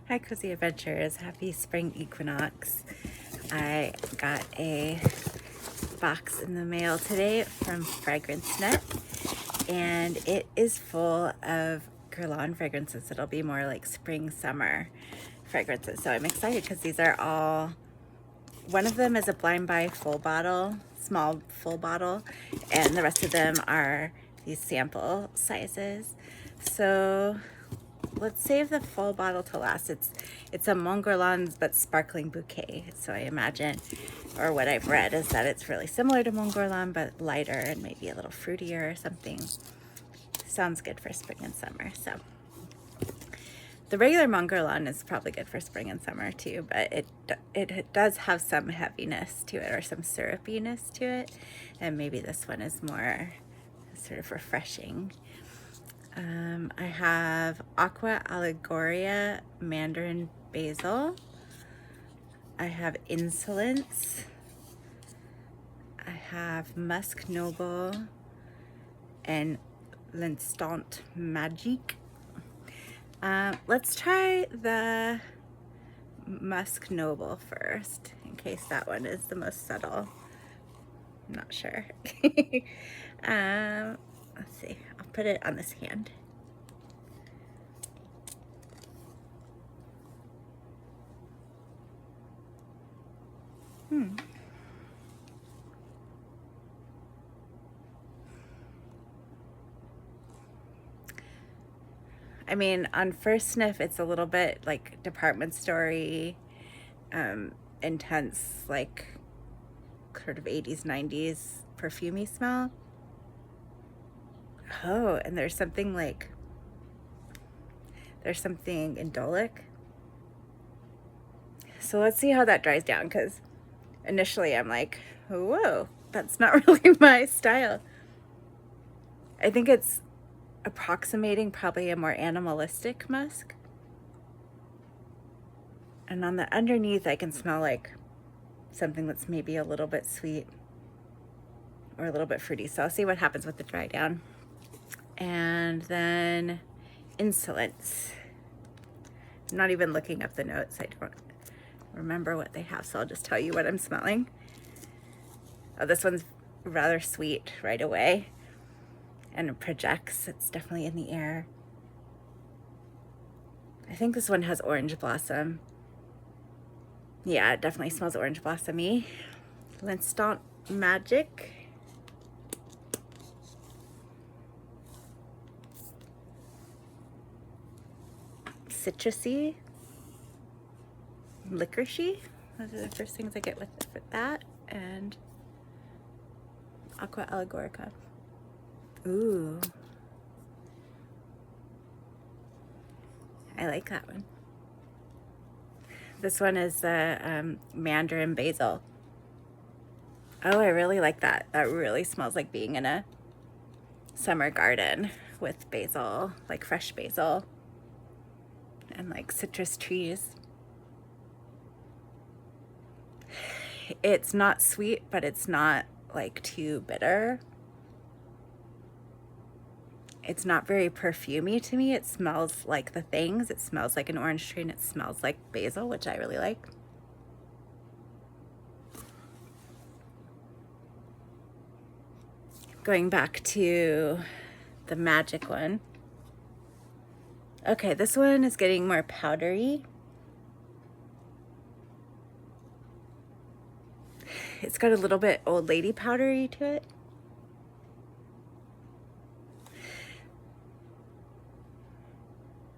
Hi Cozy Adventures, happy spring equinox. I got a box in the mail today from Fragrance Net, and it is full of Guerlain fragrances. It'll be more like spring summer fragrances, so I'm excited because these are all, one of them is a blind buy full bottle, small full bottle, and the rest of them are these sample sizes. So let's save the full bottle to last. It's a Mont Guerlain but sparkling bouquet. So I imagine, or what I've read is that it's really similar to Mont Guerlain but lighter and maybe a little fruitier or something. Sounds good for spring and summer. So the regular Mont Guerlain is probably good for spring and summer too, but it does have some heaviness to it or some syrupiness to it, and maybe this one is more sort of refreshing. I have Aqua Allegoria Mandarin Basil. I have Insolence. I have Musk Noble and L'Instant Magique. Let's try the Musk Noble first, in case that one is the most subtle. I'm not sure. Let's see, I'll put it on this hand. I mean, on first sniff, it's a little bit like department store-y, intense, like sort of 80s, 90s perfumey smell. Oh, and there's something indolic. So let's see how that dries down, because initially I'm like, whoa, that's not really my style. I think it's approximating probably a more animalistic musk. And on the underneath, I can smell like something that's maybe a little bit sweet or a little bit fruity. So I'll see what happens with the dry down. And then Insolence. I'm not even looking up the notes. I don't remember what they have, so I'll just tell you what I'm smelling. Oh, this one's rather sweet right away, and it projects. It's definitely in the air. I think this one has orange blossom. Yeah, it definitely smells orange blossomy. L'Instant Magic. Citrusy. Licoricey. Those are the first things I get with that. And Aqua Allegorica. Ooh. I like that one. This one is the Mandarin Basil. Oh, I really like that. That really smells like being in a summer garden with basil, like fresh basil and like citrus trees. It's not sweet, but it's not like too bitter. It's not very perfumey to me. It smells like the things. It smells like an orange tree, and it smells like basil, which I really like. Going back to the magic one. Okay, this one is getting more powdery. It's got a little bit old lady powdery to it.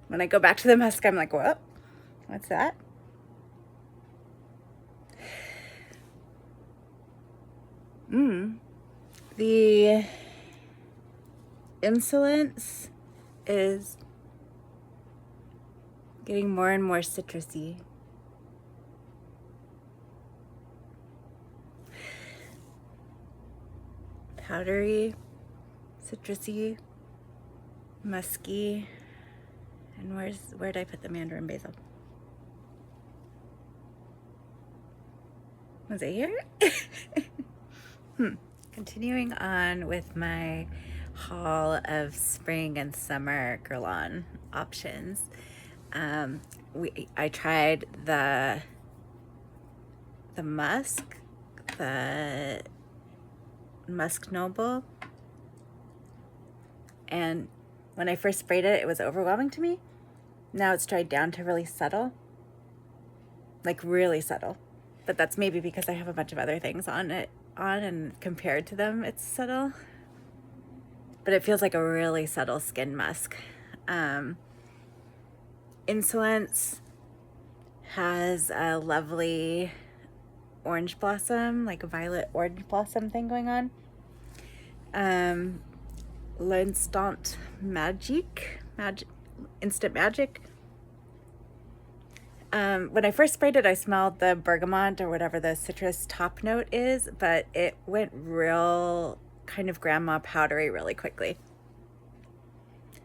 When I go back to the musk, I'm like, what? What's that? The Insolence is getting more and more citrusy. Powdery, citrusy, musky. And where'd I put the Mandarin Basil? Was it here? Continuing on with my haul of spring and summer Guerlain options. I tried the musk, the Musk Noble, and when I first sprayed it, it was overwhelming to me. Now it's dried down to really subtle, like really subtle. But that's maybe because I have a bunch of other things on and compared to them, it's subtle. But it feels like a really subtle skin musk. Insolence has a lovely orange blossom, like a violet orange blossom thing going on. L'instant instant magic. When I first sprayed it, I smelled the bergamot or whatever the citrus top note is, but it went real kind of grandma powdery really quickly.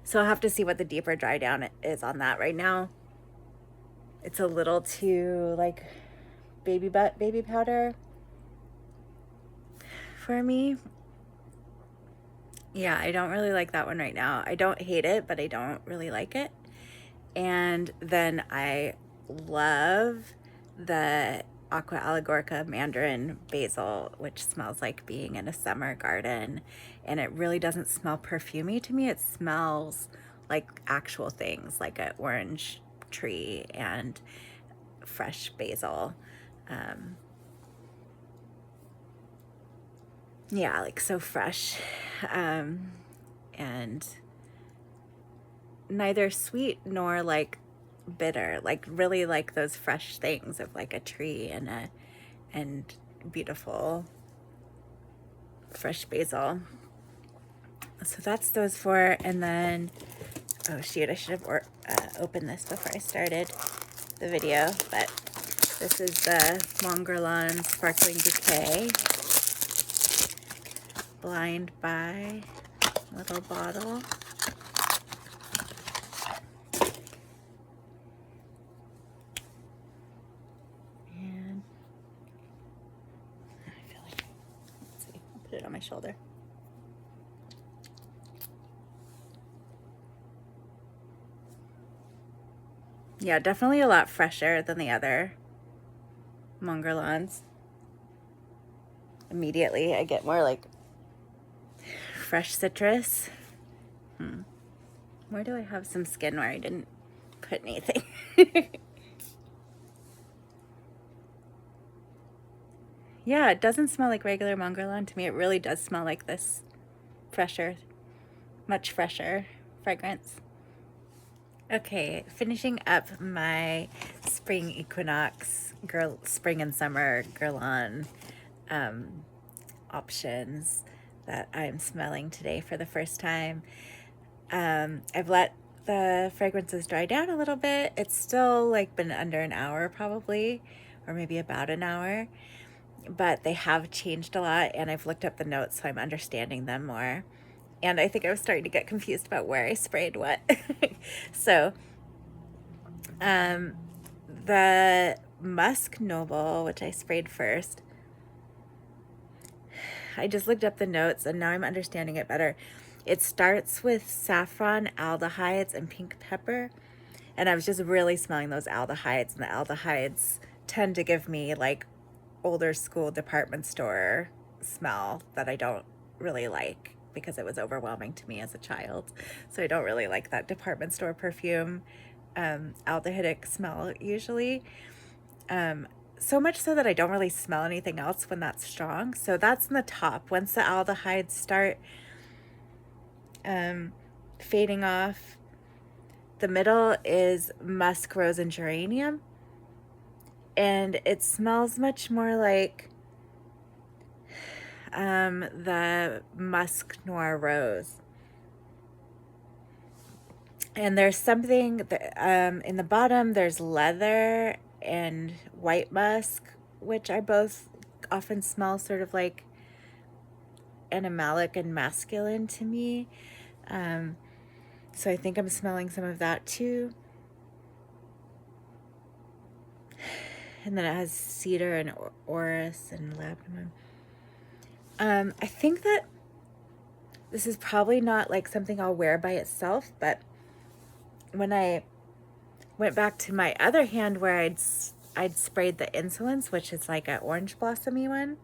So I'll have to see what the deeper dry down is on that. Right now, it's a little too like baby powder for me. Yeah, I don't really like that one right now. I don't hate it, but I don't really like it. And then I love the Aqua Allegorica Mandarin Basil, which smells like being in a summer garden. And it really doesn't smell perfumey to me. It smells like actual things, like an orange tree and fresh basil. Yeah, like so fresh. And neither sweet nor like bitter, like really like those fresh things of like a tree and beautiful fresh basil. So that's those four. And then, oh shoot, I should have opened this before I started the video, but this is the Mongrelon Sparkling Bouquet Blind Buy little bottle. And I feel like, let's see, I'll put it on my shoulder. Yeah, definitely a lot fresher than the other Mongrelons. Immediately I get more like fresh citrus. Where do I have some skin where I didn't put anything? Yeah, it doesn't smell like regular Mongrelon to me. It really does smell like this fresher, much fresher fragrance. Okay, finishing up my spring equinox, spring and summer Guerlain options that I'm smelling today for the first time. I've let the fragrances dry down a little bit. It's still like been under an hour probably, or maybe about an hour, but they have changed a lot, and I've looked up the notes so I'm understanding them more. And I think I was starting to get confused about where I sprayed what. So the Musk Noble, which I sprayed first, I just looked up the notes and now I'm understanding it better. It starts with saffron, aldehydes, and pink pepper. And I was just really smelling those aldehydes, and the aldehydes tend to give me like older school department store smell that I don't really like because it was overwhelming to me as a child. So I don't really like that department store perfume, aldehydic smell usually. So much so that I don't really smell anything else when that's strong. So that's in the top. Once the aldehydes start fading off, the middle is musk, rose, and geranium. And it smells much more like the musk noir rose. And there's something that, in the bottom, there's leather and white musk, which I both often smell sort of like animalic and masculine to me. So I think I'm smelling some of that too. And then it has cedar and orris and labdanum. I think that this is probably not like something I'll wear by itself, but when I went back to my other hand where I'd sprayed the insolence, which is like an orange blossomy one.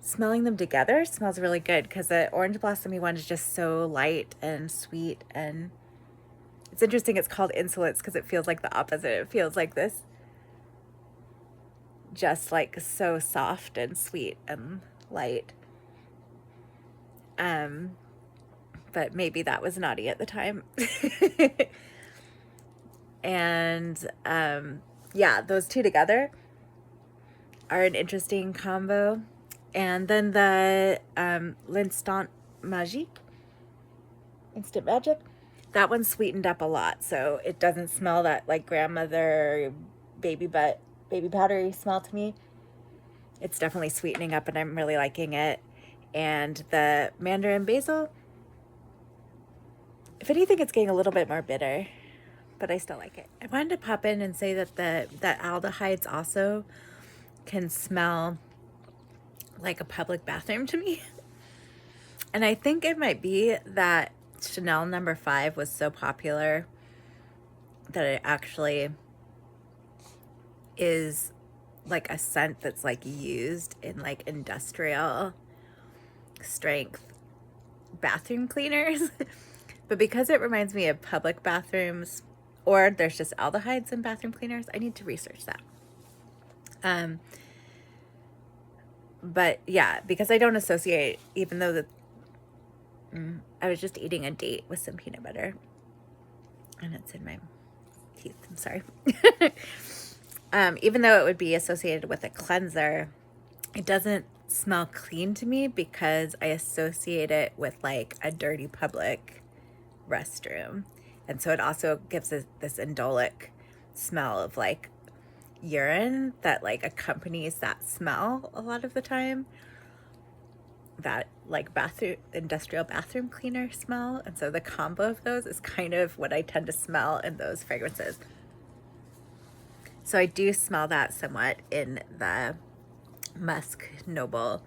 Smelling them together smells really good because the orange blossomy one is just so light and sweet, and it's interesting it's called insolence because it feels like the opposite. It feels like this just like so soft and sweet and light. But maybe that was naughty at the time. And yeah, those two together are an interesting combo. And then the L'Instant Magique, Instant Magic, that one's sweetened up a lot, so it doesn't smell that like grandmother baby powdery smell to me. It's definitely sweetening up, and I'm really liking it. And the Mandarin Basil, if anything, it's getting a little bit more bitter, but I still like it. I wanted to pop in and say that that aldehydes also can smell like a public bathroom to me. And I think it might be that Chanel No. 5 was so popular that it actually is like a scent that's like used in like industrial strength bathroom cleaners. But because it reminds me of public bathrooms, or there's just aldehydes in bathroom cleaners, I need to research that. But yeah, because I don't associate, even though I was just eating a date with some peanut butter and it's in my teeth, I'm sorry. Even though it would be associated with a cleanser, it doesn't smell clean to me because I associate it with like a dirty public restroom. And so it also gives this indolic smell of like urine that like accompanies that smell a lot of the time, that like industrial bathroom cleaner smell. And so the combo of those is kind of what I tend to smell in those fragrances. So I do smell that somewhat in the Musk Noble,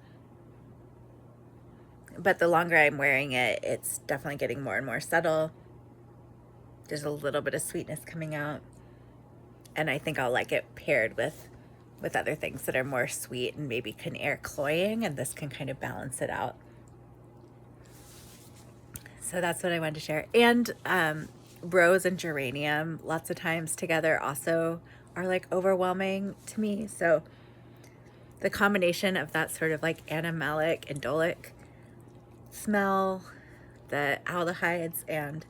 but the longer I'm wearing it, it's definitely getting more and more subtle. There's a little bit of sweetness coming out, and I think I'll like it paired with other things that are more sweet and maybe can air cloying, and this can kind of balance it out. So that's what I wanted to share. And rose and geranium lots of times together also are like overwhelming to me. So the combination of that sort of like animalic, indolic smell, the aldehydes, and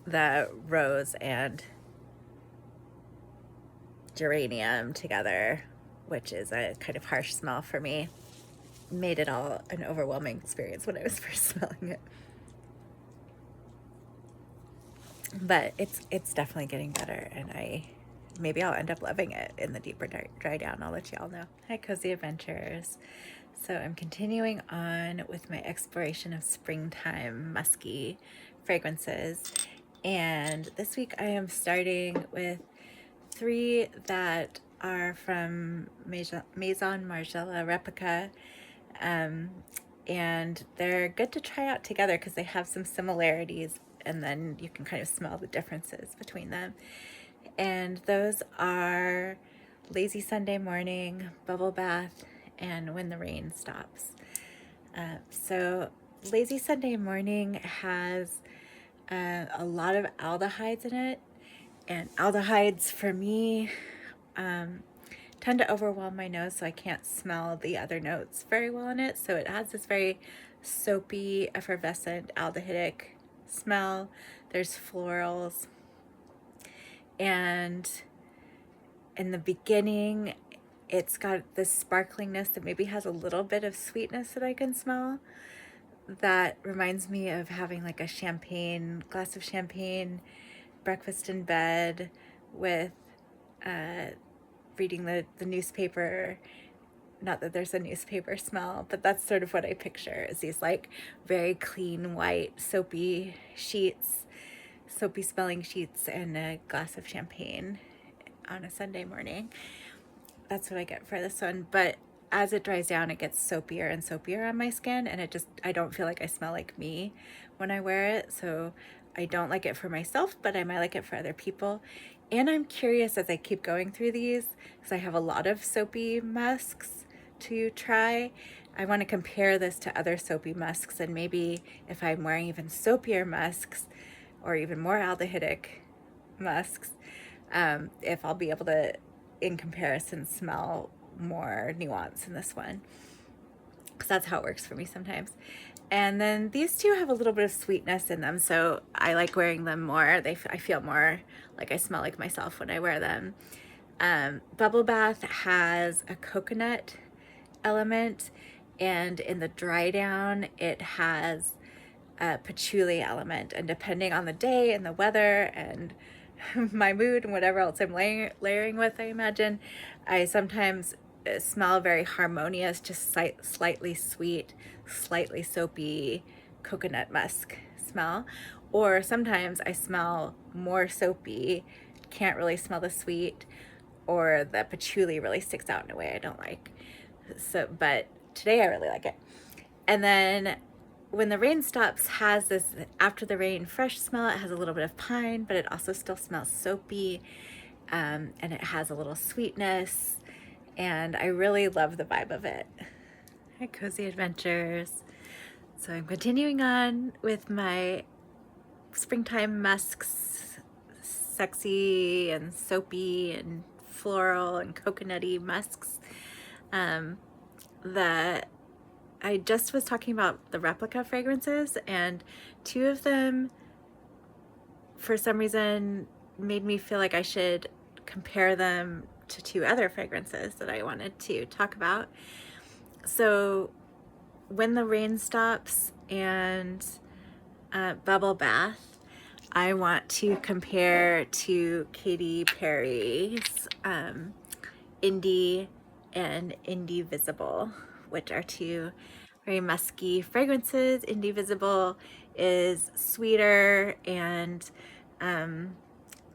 the rose and geranium together, which is a kind of harsh smell for me, made it all an overwhelming experience when I was first smelling it. But it's definitely getting better, and maybe I'll end up loving it in the deeper dry down. I'll let you all know. Hi, Cozy Adventures. So I'm continuing on with my exploration of springtime musky fragrances, and this week I am starting with 3 that are from Maison Margiela Replica, and they're good to try out together because they have some similarities, and then you can kind of smell the differences between them. And those are Lazy Sunday Morning, Bubble Bath, and When the Rain Stops. So Lazy Sunday Morning has a lot of aldehydes in it, and aldehydes for me tend to overwhelm my nose, so I can't smell the other notes very well in it. So it has this very soapy, effervescent, aldehydic smell. There's florals, and in the beginning it's got this sparklingness that maybe has a little bit of sweetness that I can smell, that reminds me of having like a glass of champagne, breakfast in bed with reading the newspaper. Not that there's a newspaper smell, but that's sort of what I picture, is these like very clean white soapy smelling sheets and a glass of champagne on a Sunday morning. That's what I get for this one. But as it dries down, it gets soapier and soapier on my skin, and I don't feel like I smell like me when I wear it. So I don't like it for myself, but I might like it for other people. And I'm curious as I keep going through these, because I have a lot of soapy musks to try. I want to compare this to other soapy musks, and maybe if I'm wearing even soapier musks or even more aldehydic musks, if I'll be able to, in comparison, smell more nuance in this one, because that's how it works for me sometimes. And then these two have a little bit of sweetness in them, so I like wearing them more. I feel more like I smell like myself when I wear them. Bubble Bath has a coconut element, and in the dry down it has a patchouli element, and depending on the day and the weather and my mood and whatever else I'm layering with, I imagine, I sometimes smell very harmonious, just slightly sweet, slightly soapy coconut musk smell. Or sometimes I smell more soapy, can't really smell the sweet, or the patchouli really sticks out in a way I don't like. So, but today I really like it. And then When the Rain Stops has this after the rain fresh smell. It has a little bit of pine, but it also still smells soapy, and it has a little sweetness, and I really love the vibe of it. Hi, Cozy Adventures. So I'm continuing on with my springtime musks, sexy and soapy and floral and coconutty musks. I just was talking about the replica fragrances, and two of them, for some reason, made me feel like I should compare them to two other fragrances that I wanted to talk about. So When the Rain Stops and Bubble Bath, I want to compare to Katy Perry's Indie and Indivisible, which are two very musky fragrances. Indivisible is sweeter and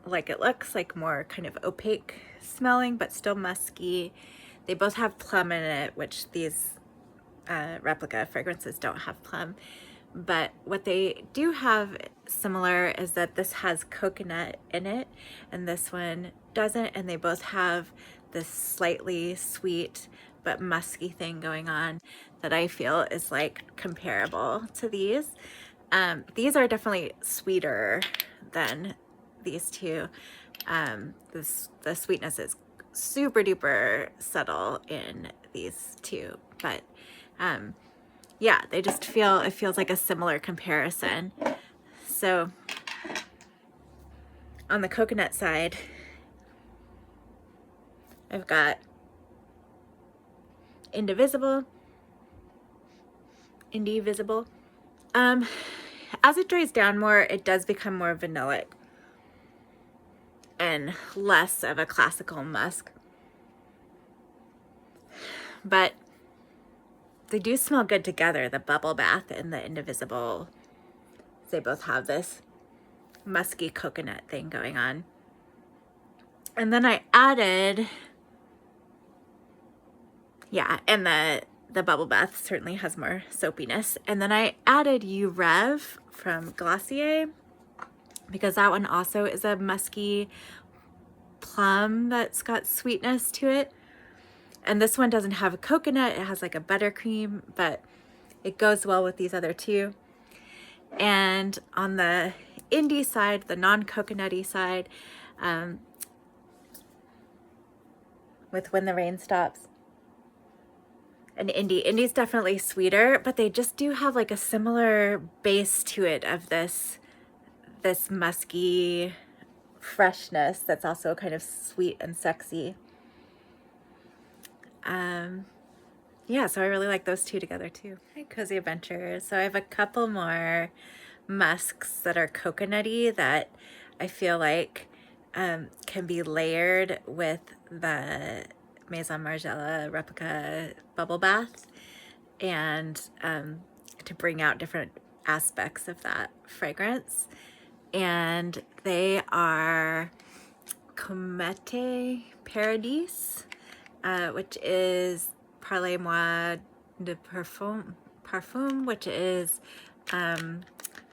like it looks, like more kind of opaque smelling, but still musky. They both have plum in it, which these replica fragrances don't have plum. But what they do have similar is that this has coconut in it and this one doesn't, and they both have this slightly sweet but musky thing going on that I feel is like comparable to these. These are definitely sweeter than these two. The sweetness is super duper subtle in these two, but yeah, they just it feels like a similar comparison. So on the coconut side, I've got Indivisible. As it dries down more, it does become more vanillic and less of a classical musk. But they do smell good together, the Bubble Bath and the Indivisible. They both have this musky coconut thing going on. And then I added, and the Bubble Bath certainly has more soapiness. And then I added You Rev from Glossier, because that one also is a musky plum that's got sweetness to it. And this one doesn't have a coconut, it has like a buttercream, but it goes well with these other two. And on the indie side, the non-coconutty side, with When the Rain Stops and Indie's definitely sweeter, but they just do have like a similar base to it of this musky freshness that's also kind of sweet and sexy. Yeah, so I really like those two together too. Hi, Cozy Adventures. So I have a couple more musks that are coconutty that I feel like can be layered with the Maison Margiela replica Bubble Bath, and to bring out different aspects of that fragrance. And they are Comete Paradis, which is Parlez-moi de Parfum, which is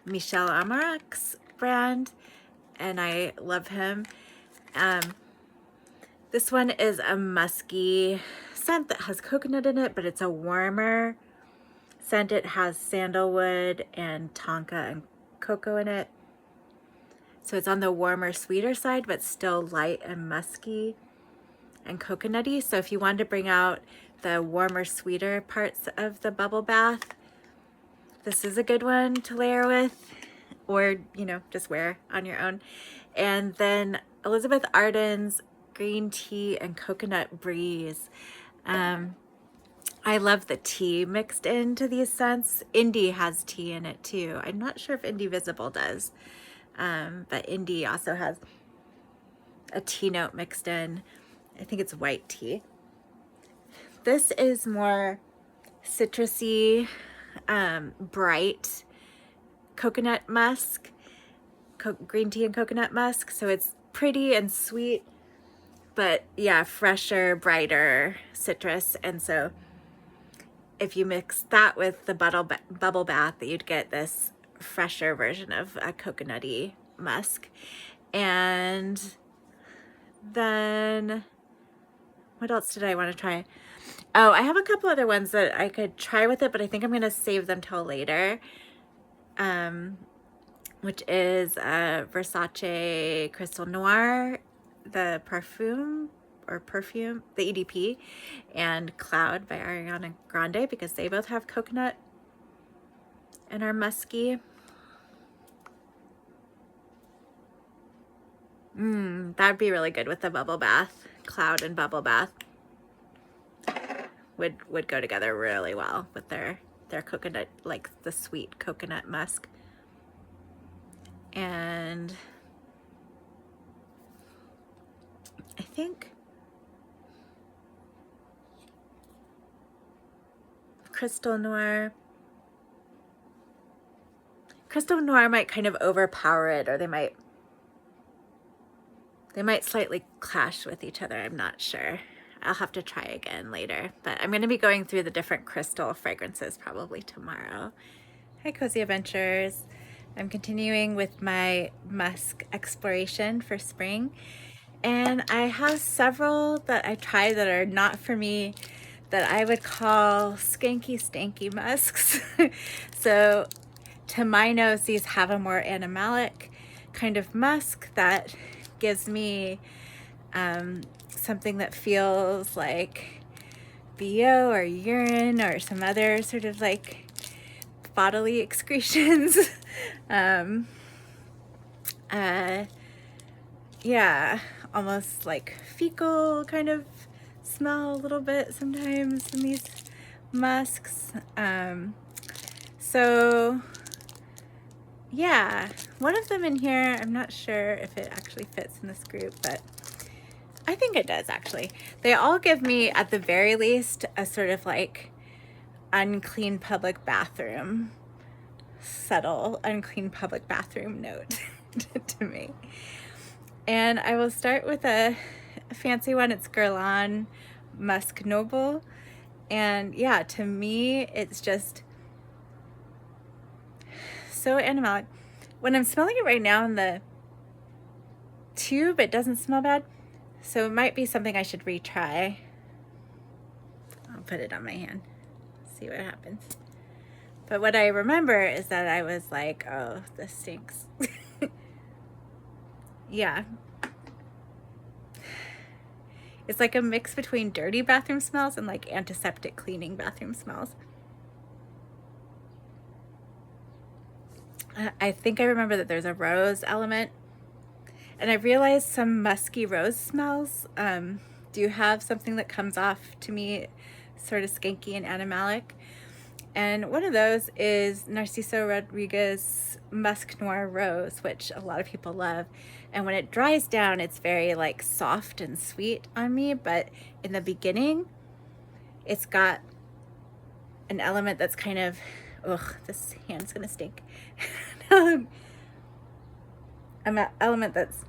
Michel Amarac's brand, and I love him. This one is a musky scent that has coconut in it, but it's a warmer scent. It has sandalwood and tonka and cocoa in it. So it's on the warmer, sweeter side, but still light and musky and coconutty. So if you wanted to bring out the warmer, sweeter parts of the bubble bath, this is a good one to layer with, or, you know, just wear on your own. And then Elizabeth Arden's green tea and coconut breeze. I love the tea mixed into these scents. Indie has tea in it too. I'm not sure if Indie Visible does, but Indie also has a tea note mixed in. I think it's white tea. This is more citrusy, bright coconut musk, green tea and coconut musk. So it's pretty and sweet, but yeah, fresher, brighter citrus. And so if you mix that with the bubble bath, you'd get this fresher version of a coconutty musk. And then what else did I want to try? Oh, I have a couple other ones that I could try with it, but I think I'm going to save them till later. Which is Versace Crystal Noir, the perfume, the EDP, and Cloud by Ariana Grande, because they both have coconut and are musky. That'd be really good with the bubble bath. Cloud and bubble bath would go together really well with their coconut, like the sweet coconut musk. And I think Crystal Noir might kind of overpower it, or they might slightly clash with each other. I'm not sure. I'll have to try again later, but I'm going to be going through the different crystal fragrances probably tomorrow. Hi, Cozy Adventures. I'm continuing with my musk exploration for spring, and I have several that I tried that are not for me, that I would call skanky stanky musks. So to my nose, these have a more animalic kind of musk that gives me something that feels like BO or urine or some other sort of like bodily excretions. Yeah, almost like fecal kind of smell a little bit sometimes in these musks. So yeah, one of them in here, I'm not sure if it actually fits in this group, but I think it does actually. They all give me, at the very least, a sort of like unclean public bathroom, subtle unclean public bathroom note to me. And I will start with a fancy one. It's Guerlain Musk Noble. And yeah, to me, it's just so animalic. When I'm smelling it right now in the tube, it doesn't smell bad. So it might be something I should retry. I'll put it on my hand, see what happens. But what I remember is that I was like, oh, this stinks. Yeah. It's like a mix between dirty bathroom smells and like antiseptic cleaning bathroom smells. I think I remember that there's a rose element. And I realized some musky rose smells do have something that comes off to me sort of skanky and animalic. And one of those is Narciso Rodriguez Musk Noir Rose, which a lot of people love. And when it dries down, it's very like soft and sweet on me. But in the beginning, it's got an element that's kind of, ugh, this hand's gonna stink. An element that's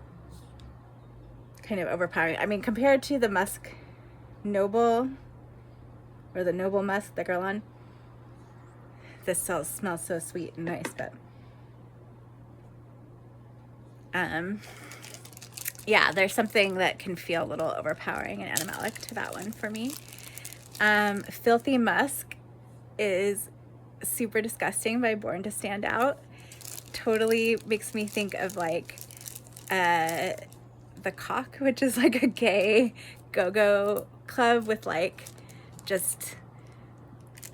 kind of overpowering. I mean, compared to the Musk Noble, or the Noble Musk, the Guerlain, this smells so sweet and nice, but Yeah, there's something that can feel a little overpowering and animalic to that one for me. Filthy Musk is super disgusting by Born to Stand Out. Totally makes me think of like The Cock, which is like a gay go-go club with like just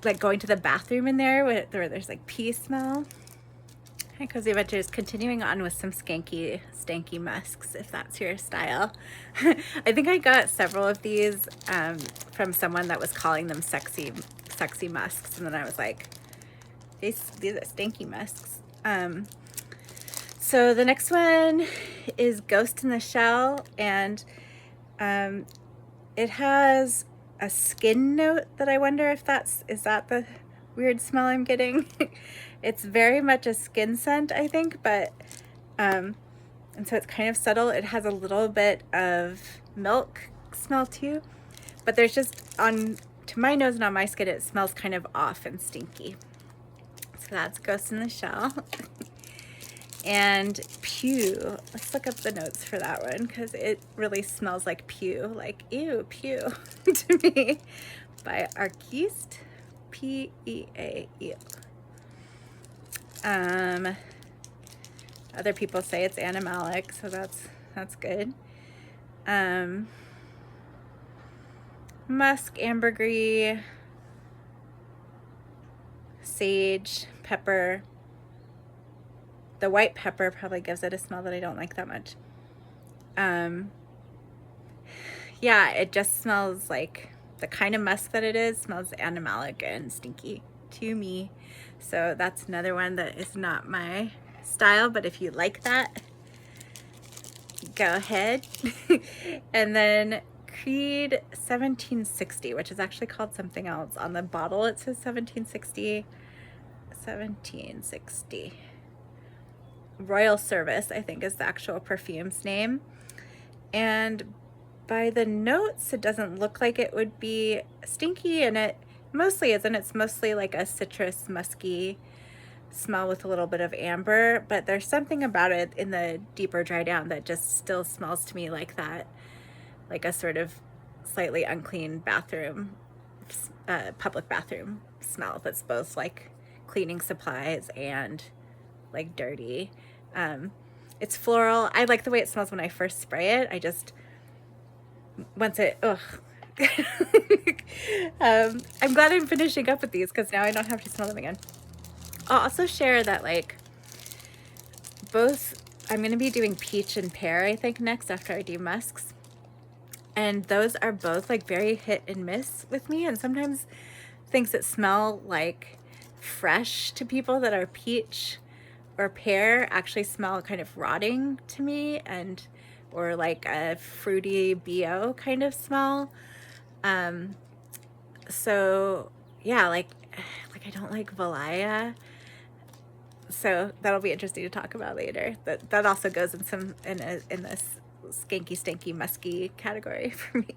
like going to the bathroom in there where there's like pee smell. Hi Cozy Adventures, continuing on with some skanky, stanky musks, if that's your style. I think I got several of these from someone that was calling them sexy musks, and then I was like, these are stanky musks. So the next one is Ghost in the Shell, and it has a skin note that I wonder if is that the weird smell I'm getting? It's very much a skin scent, I think, but and so it's kind of subtle. It has a little bit of milk smell too, but there's just to my nose and on my skin, it smells kind of off and stinky. So that's Ghost in the Shell. And Pew. Let's look up the notes for that one because it really smells like pew, like ew, pew to me, by Arquiste, P-E-A-E. Other people say it's animalic, so that's good. Musk, ambergris, sage, pepper. The white pepper probably gives it a smell that I don't like that much. Yeah, it just smells like the kind of musk that it is, smells animalic and stinky to me. So that's another one that is not my style, but if you like that, go ahead. And then Creed 1760, which is actually called something else. On the bottle it says 1760. Royal Service, I think, is the actual perfume's name. And by the notes, it doesn't look like it would be stinky, and it mostly isn't. It's mostly like a citrus, musky smell with a little bit of amber, but there's something about it in the deeper dry down that just still smells to me like that, like a sort of slightly unclean bathroom, public bathroom smell that's both like cleaning supplies and like dirty. It's floral. I like the way it smells when I first spray it. I just, once it, I'm glad I'm finishing up with these because now I don't have to smell them again. I'll also share that like I'm going to be doing peach and pear, I think, next after I do musks. And those are both like very hit and miss with me. And sometimes things that smell like fresh to people that are peach or pear actually smell kind of rotting to me, or like a fruity BO kind of smell. So yeah, like I don't like Valaya. So that'll be interesting to talk about later. That also goes in this skanky, stanky, musky category for me.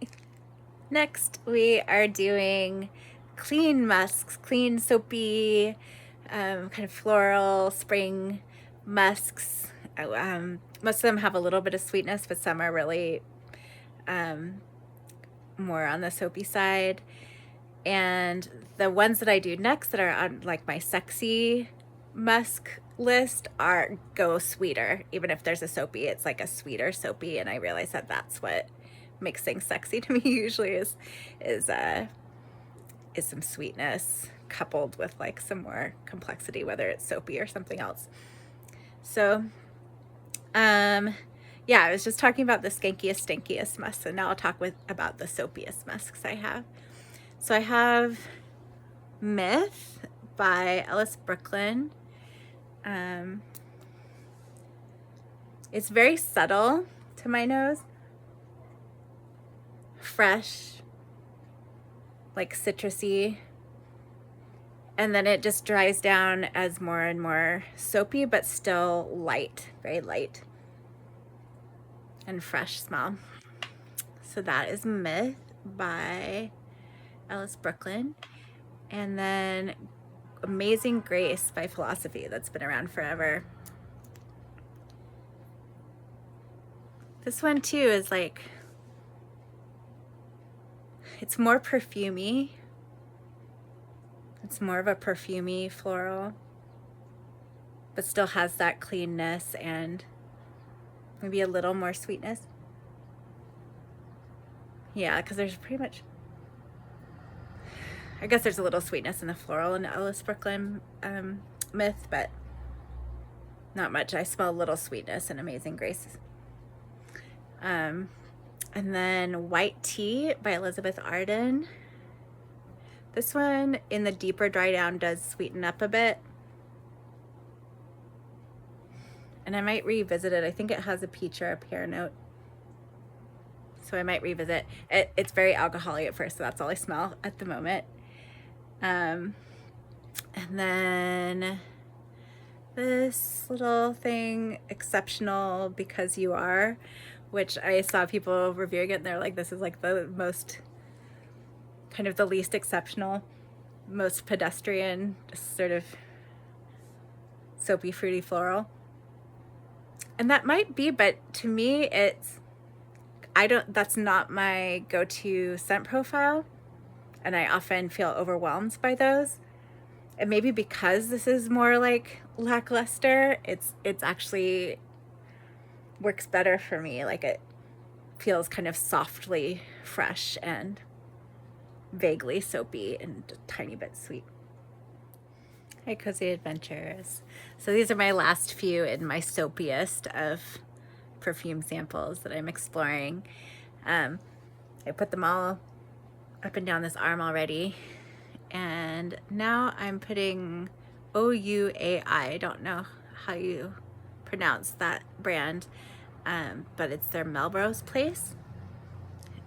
Next, we are doing clean musks, clean, soapy, kind of floral, spring musks. Most of them have a little bit of sweetness, but some are really more on the soapy side. And the ones that I do next that are on like my sexy musk list go sweeter. Even if there's a soapy, it's like a sweeter soapy, and I realize that that's what makes things sexy to me usually is some sweetness coupled with like some more complexity, whether it's soapy or something else. So yeah, I was just talking about the skankiest, stinkiest musks, and now I'll talk about the soapiest musks I have. So I have Myth by Ellis Brooklyn. It's very subtle to my nose, fresh, like citrusy, and then it just dries down as more and more soapy, but still light, very light and fresh smell. So that is Myth by Ellis Brooklyn. And then Amazing Grace by Philosophy, that's been around forever. This one too is like, it's more perfumey. It's more of a perfumey floral, but still has that cleanness and maybe a little more sweetness. Yeah, because there's pretty much, I guess there's a little sweetness in the floral in Ellis Brooklyn Myth, but not much. I smell a little sweetness in Amazing Grace. And then White Tea by Elizabeth Arden. This one in the deeper dry down does sweeten up a bit. And I might revisit it. I think it has a peach or a pear note. So I might revisit it. It's very alcoholic at first, so that's all I smell at the moment. And then this little thing, Exceptional Because You Are, which I saw people reviewing it and they're like, this is like the most, kind of the least exceptional, most pedestrian, just sort of soapy, fruity floral. And that might be, but to me, it's, that's not my go-to scent profile. And I often feel overwhelmed by those. And maybe because this is more like lackluster, it's actually works better for me. Like it feels kind of softly fresh and vaguely soapy and a tiny bit sweet. Hi, Cozy Adventures. So these are my last few in my soapiest of perfume samples that I'm exploring. I put them all up and down this arm already. And now I'm putting OUAI. I don't know how you pronounce that brand, but it's their Melrose Place.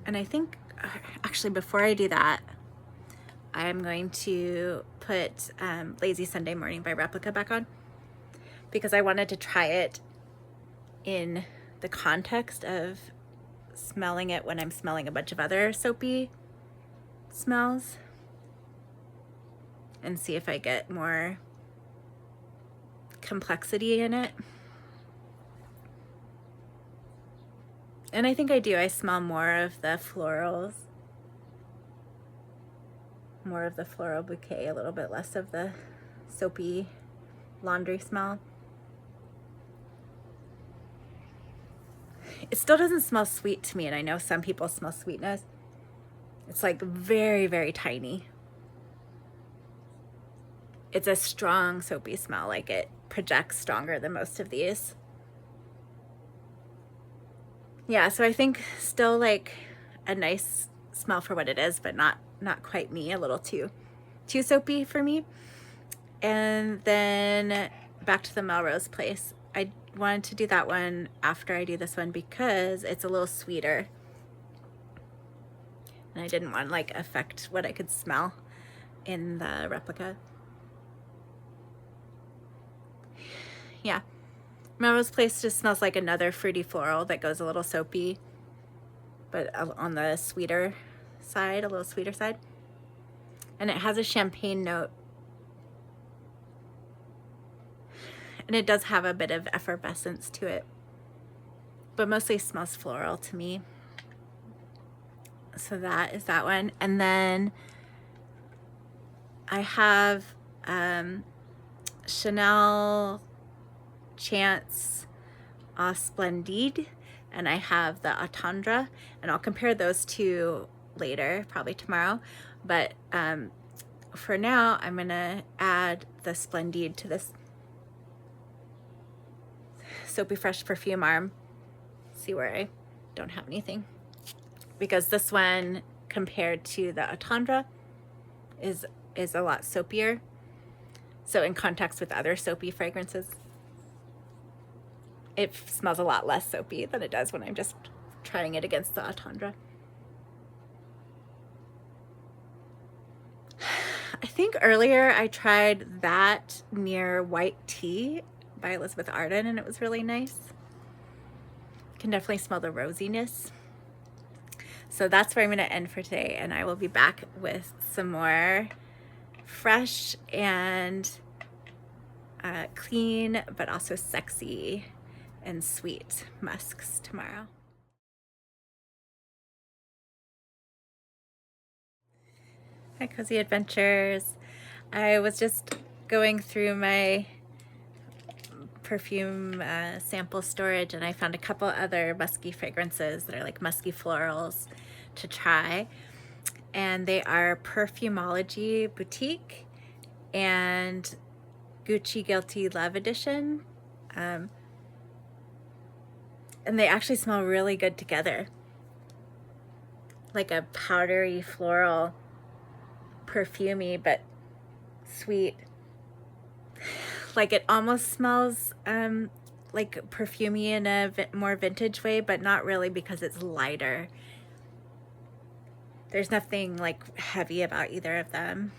And I think, actually before I do that, I'm going to put Lazy Sunday Morning by Replica back on, because I wanted to try it in the context of smelling it when I'm smelling a bunch of other soapy smells, and see if I get more complexity in it. And I think I do. I smell more of the florals, more of the floral bouquet, a little bit less of the soapy laundry smell. It still doesn't smell sweet to me, and I know some people smell sweetness. It's like very, very tiny. It's a strong soapy smell, like it projects stronger than most of these. Yeah, so I think still like a nice smell for what it is, but not quite me, a little too soapy for me. And then back to the Melrose Place. I wanted to do that one after I do this one because it's a little sweeter. And I didn't want to like affect what I could smell in the Replica. Yeah, Melrose Place just smells like another fruity floral that goes a little soapy, but on the sweeter side, a little sweeter side. And it has a champagne note. And it does have a bit of effervescence to it, but mostly smells floral to me. So that is that one. And then I have Chanel Chance Au Splendide, and I have the Attendre, and I'll compare those two later, probably tomorrow. But for now, I'm gonna add the Splendide to this Soapy Fresh perfume arm. See where I don't have anything, because this one compared to the Attendre is a lot soapier. So in context with other soapy fragrances, it smells a lot less soapy than it does when I'm just trying it against the Attendre. I think earlier I tried that near White Tea by Elizabeth Arden, and it was really nice. You can definitely smell the rosiness. So that's where I'm going to end for today, and I will be back with some more fresh and clean, but also sexy and sweet musks tomorrow. Hi, Cozy Adventures. I was just going through my perfume sample storage, and I found a couple other musky fragrances that are like musky florals to try. And they are Perfumology Boutique and Gucci Guilty Love Edition. And they actually smell really good together. Like a powdery floral, perfumey, but sweet. Like it almost smells like perfumey in a more vintage way, but not really, because it's lighter. There's nothing like heavy about either of them.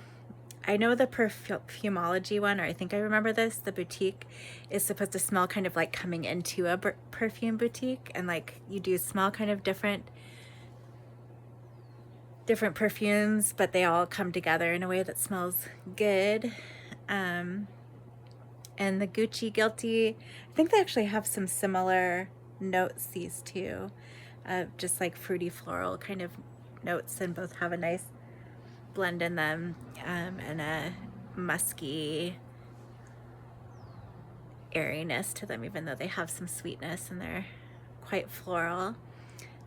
I know the Perfumology one, or I think I remember this, the boutique, is supposed to smell kind of like coming into a perfume boutique, and like you do smell kind of different perfumes, but they all come together in a way that smells good. And the Gucci Guilty, I think they actually have some similar notes, these two, just like fruity floral kind of notes, and both have a nice blend in them, and a musky airiness to them, even though they have some sweetness and they're quite floral.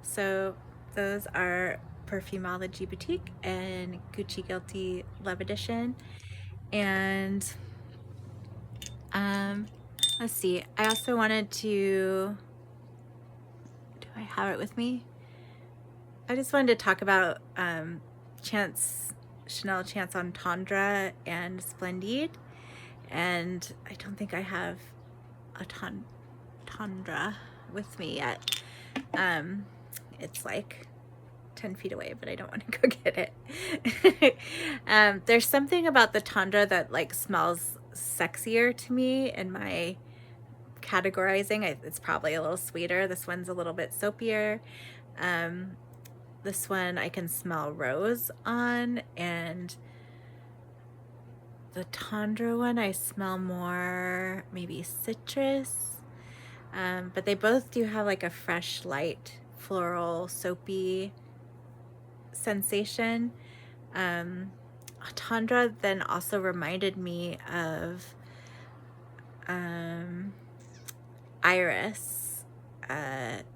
So those are Perfumology Boutique and Gucci Guilty Love Edition. And let's see, I also wanted to, do I have it with me? I just wanted to talk about Chanel Chance Entendre and Splendide, and I don't think I have a Tundra with me yet. It's like 10 feet away, but I don't want to go get it. There's something about the Tundra that like smells sexier to me in my categorizing. It's probably a little sweeter. This one's a little bit soapier. This one I can smell rose on, and the Tundra one I smell more maybe citrus. But they both do have like a fresh, light, floral, soapy sensation. Tundra then also reminded me of Iris,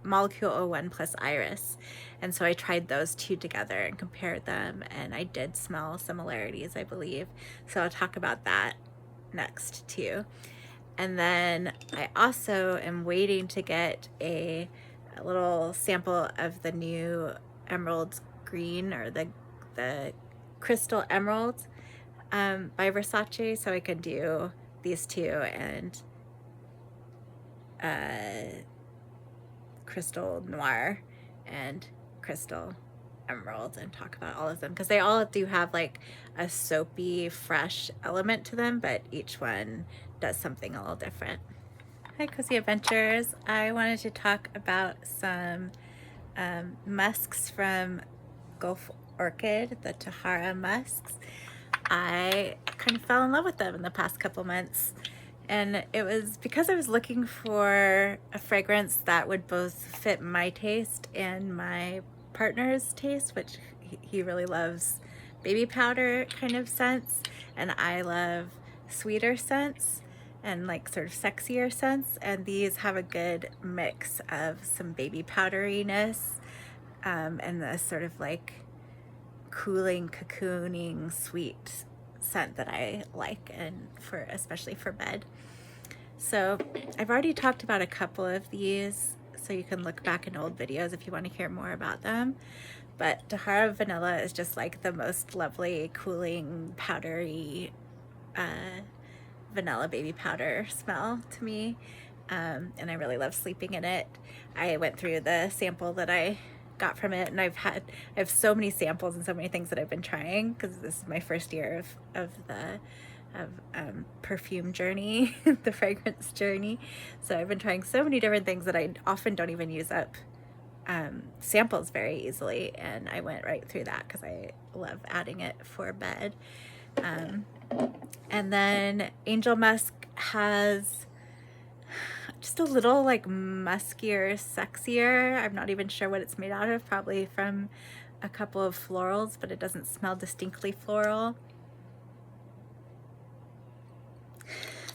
Molecule 01 plus Iris. And so I tried those two together and compared them, and I did smell similarities, I believe. So I'll talk about that next too. And then I also am waiting to get a little sample of the new Emerald Green, or the Crystal Emerald by Versace, so I can do these two and Crystal Noir and Crystal Emerald, and talk about all of them, because they all do have like a soapy, fresh element to them, but each one does something a little different. Hi, Cozy Adventures. I wanted to talk about some musks from Gulf Orchid, the Tahara musks. I kind of fell in love with them in the past couple months, and it was because I was looking for a fragrance that would both fit my taste and my partner's taste, which he really loves baby powder kind of scents, and I love sweeter scents and like sort of sexier scents, and these have a good mix of some baby powderiness and the sort of like cooling, cocooning, sweet scent that I like, and especially for bed. So I've already talked about a couple of these, so you can look back in old videos if you want to hear more about them. But Tahara Vanilla is just like the most lovely, cooling, powdery vanilla baby powder smell to me, and I really love sleeping in it. I went through the sample that I got from it, and I have so many samples and so many things that I've been trying, because this is my first year of the perfume journey, the fragrance journey. So I've been trying so many different things that I often don't even use up samples very easily, and I went right through that because I love adding it for bed. And then Angel Musk has just a little like muskier, sexier. I'm not even sure what it's made out of, probably from a couple of florals, but it doesn't smell distinctly floral.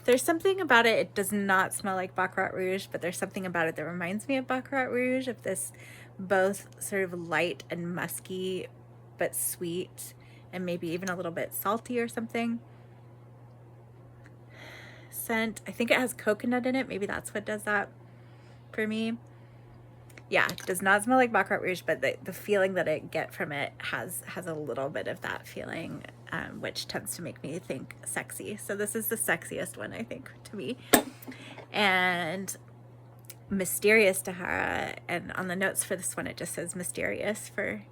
There's something about it, it does not smell like Baccarat Rouge, but there's something about it that reminds me of Baccarat Rouge, of this both sort of light and musky, but sweet, and maybe even a little bit salty or something. Scent, I think it has coconut in it, maybe that's what does that for me. Yeah, it does not smell like Baccarat Rouge, but the feeling that I get from it has a little bit of that feeling, which tends to make me think sexy. So this is the sexiest one, I think, to me. And Mysterious Tahara, and on the notes for this one it just says mysterious for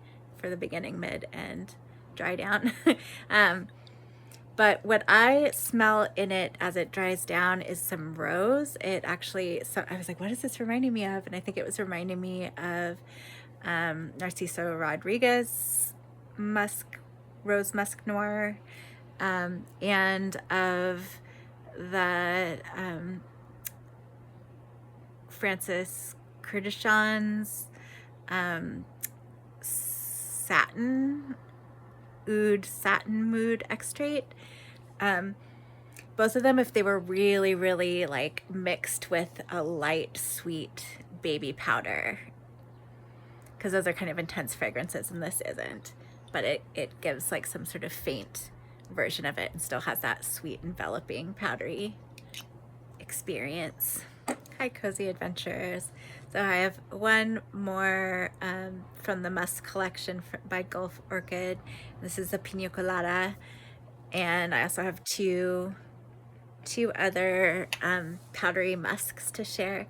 the beginning, mid, and dry down. But what I smell in it as it dries down is some rose. It actually, so I was like, what is this reminding me of? And I think it was reminding me of Narciso Rodriguez Rose Musk Noir, and of the Francis Kurdishan's satin mood extrait. Both of them, if they were really, really like mixed with a light, sweet baby powder, because those are kind of intense fragrances and this isn't, but it gives like some sort of faint version of it and still has that sweet, enveloping, powdery experience. Hi, Cozy Adventures. So I have one more from the Musk collection by Gulf Orchid. This is the Pina Colada, and I also have two other powdery musks to share.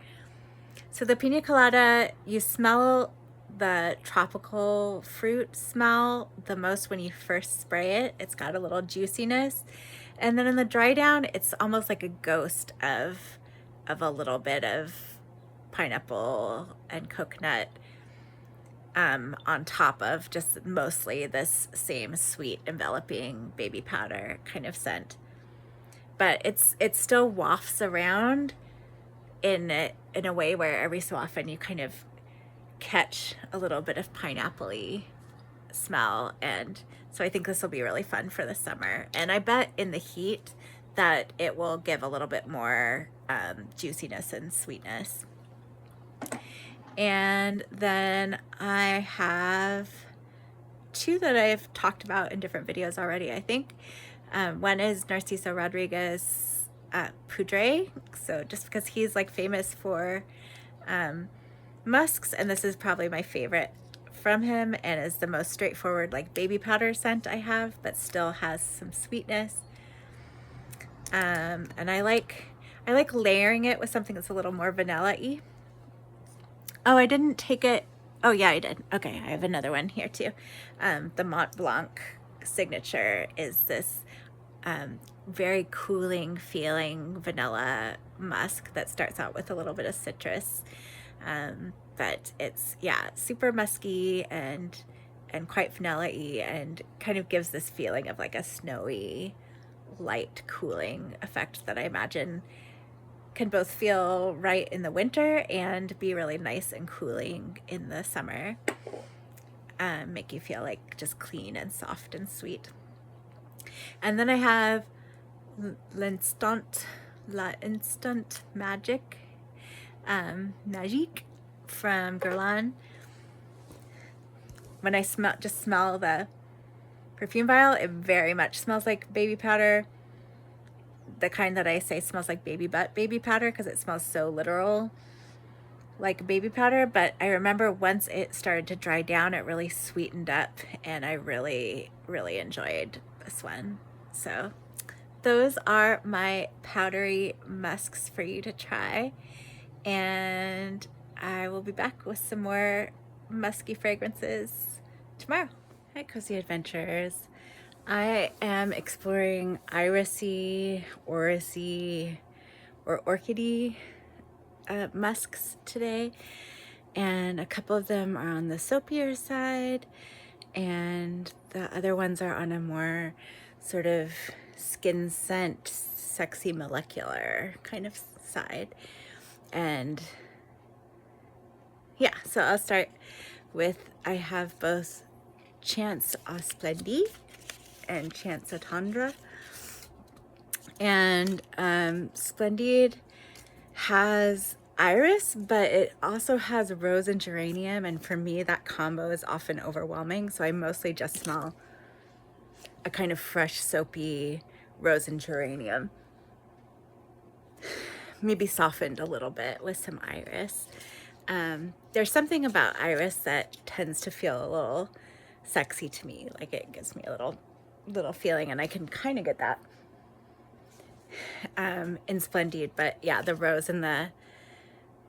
So the Pina Colada, you smell the tropical fruit smell the most when you first spray it. It's got a little juiciness, and then in the dry down, it's almost like a ghost of a little bit of pineapple and coconut on top of just mostly this same sweet, enveloping baby powder kind of scent. But it still wafts around in a way where every so often you kind of catch a little bit of pineapple-y smell, and so I think this will be really fun for the summer. And I bet in the heat that it will give a little bit more juiciness and sweetness. And then I have two that I've talked about in different videos already, I think. One is Narciso Rodriguez Poudre, so just because he's like famous for musks, and this is probably my favorite from him and is the most straightforward like baby powder scent I have, but still has some sweetness. And I like layering it with something that's a little more vanilla-y. Oh, I didn't take it. Oh yeah, I did. Okay, I have another one here too. The Mont Blanc signature is this very cooling feeling vanilla musk that starts out with a little bit of citrus. But it's, yeah, super musky and quite vanilla-y, and kind of gives this feeling of like a snowy, light cooling effect that I imagine can both feel right in the winter and be really nice and cooling in the summer. Make you feel like just clean and soft and sweet. And then I have L'Instant Magique from Guerlain. When I smell the perfume vial, it very much smells like baby powder. The kind that I say smells like baby butt baby powder, because it smells so literal like baby powder. But I remember once it started to dry down, it really sweetened up, and I really, really enjoyed this one. So those are my powdery musks for you to try, and I will be back with some more musky fragrances tomorrow. Hi, Cozy Adventures. I am exploring irisy, orrisy, or orchidy musks today, and a couple of them are on the soapier side, and the other ones are on a more sort of skin scent, sexy molecular kind of side. And yeah, so I'll start with, I have both Chance Splendide and Chance Tundra. And Splendide has iris, but it also has rose and geranium, and for me that combo is often overwhelming, so I mostly just smell a kind of fresh soapy rose and geranium, maybe softened a little bit with some iris. There's something about iris that tends to feel a little sexy to me, like it gives me a little feeling, and I can kind of get that in Splendide. But yeah, the rose and the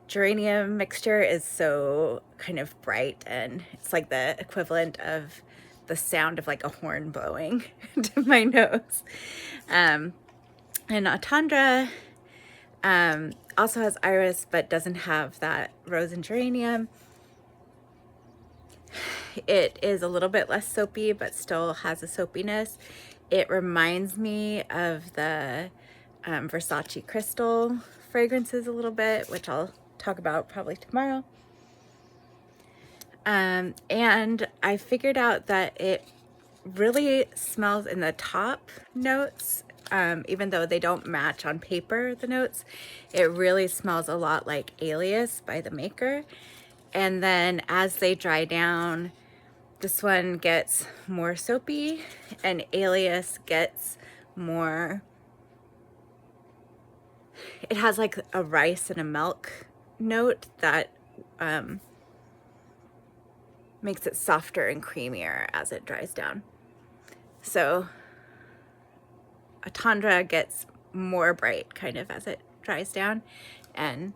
geranium mixture is so kind of bright, and it's like the equivalent of the sound of like a horn blowing to my nose. And Tundra also has iris, but doesn't have that rose and geranium. It is a little bit less soapy, but still has a soapiness. It reminds me of the Versace Crystal fragrances a little bit, which I'll talk about probably tomorrow. And I figured out that it really smells in the top notes, even though they don't match on paper, the notes, it really smells a lot like Alias by the maker. And then as they dry down, this one gets more soapy and Alias gets more, it has like a rice and a milk note that makes it softer and creamier as it dries down. So a Tundra gets more bright kind of as it dries down, and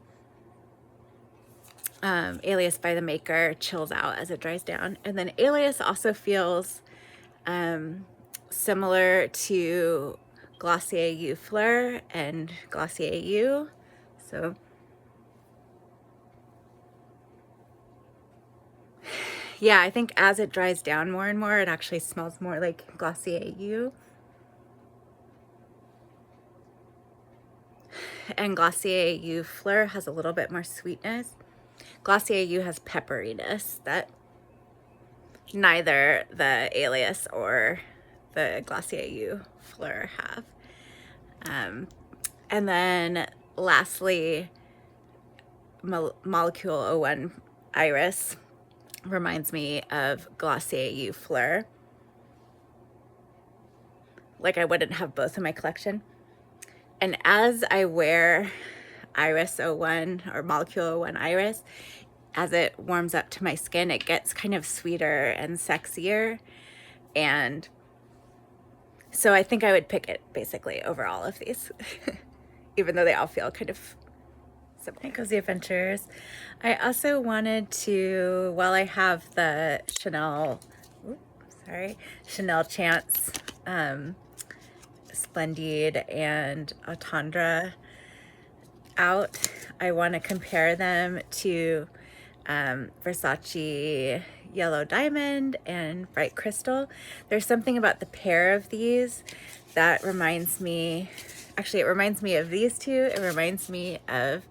Alias by the maker chills out as it dries down. And then Alias also feels similar to Glossier You Fleur and Glossier You. So yeah, I think as it dries down more and more, it actually smells more like Glossier You. And Glossier You Fleur has a little bit more sweetness. Glossier You has pepperiness that neither the Alias or the Glossier You Fleur have. And then lastly, Molecule 01 Iris reminds me of Glossier You Fleur. Like I wouldn't have both in my collection. And as I wear Iris 01 or Molecule 01 Iris, as it warms up to my skin, it gets kind of sweeter and sexier. And so I think I would pick it basically over all of these, even though they all feel kind of similar. Cozy Adventures. I also wanted to, while I have the Chanel Chance Splendide and Tundra out, I want to compare them to Versace Yellow Diamond and Bright Crystal. There's something about the pair of these that reminds me, actually it reminds me of these two. It reminds me of